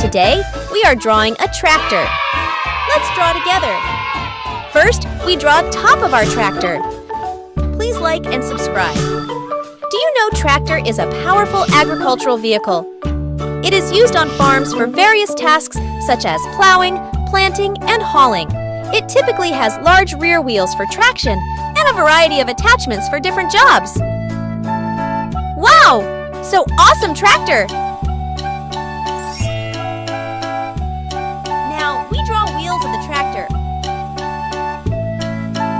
Today, we are drawing a tractor. Let's draw together. First, we draw top of our tractor. Please like and subscribe. Do you know tractor is a powerful agricultural vehicle? It is used on farms for various tasks such as plowing, planting, and hauling. It typically has large rear wheels for traction and a variety of attachments for different jobs. Wow! So awesome tractor! Now, we draw wheels of the tractor.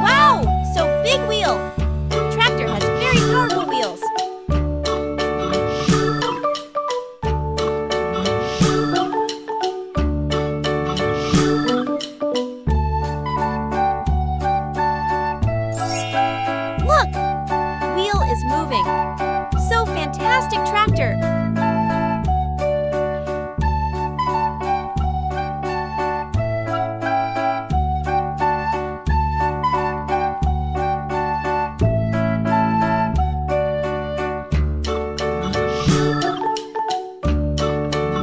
Wow! So big wheel! Tractor has very powerful wheels. Look! Wheel is moving. So fantastic tractor!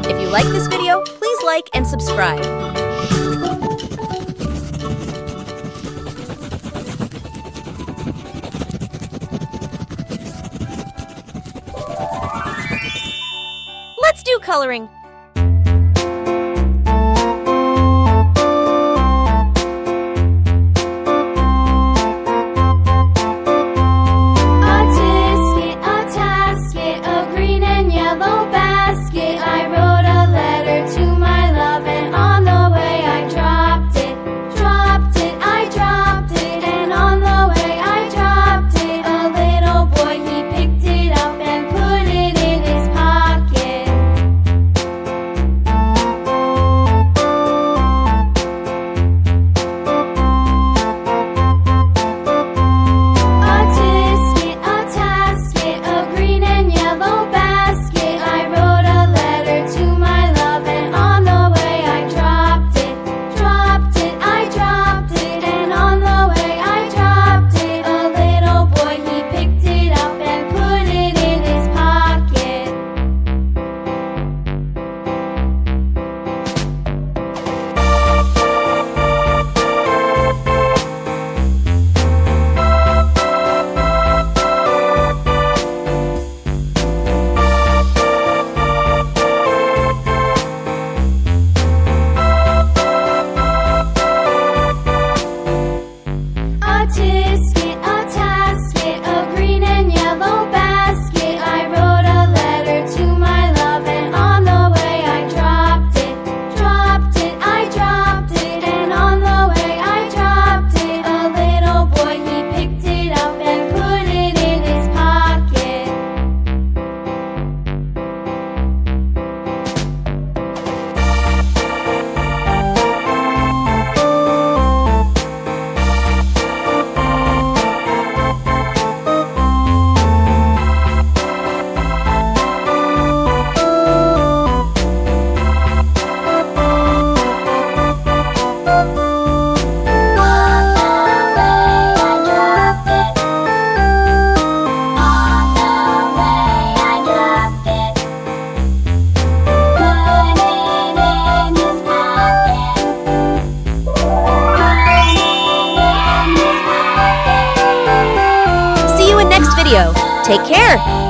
If you like this video, please like and subscribe. Let's do coloring. Take care!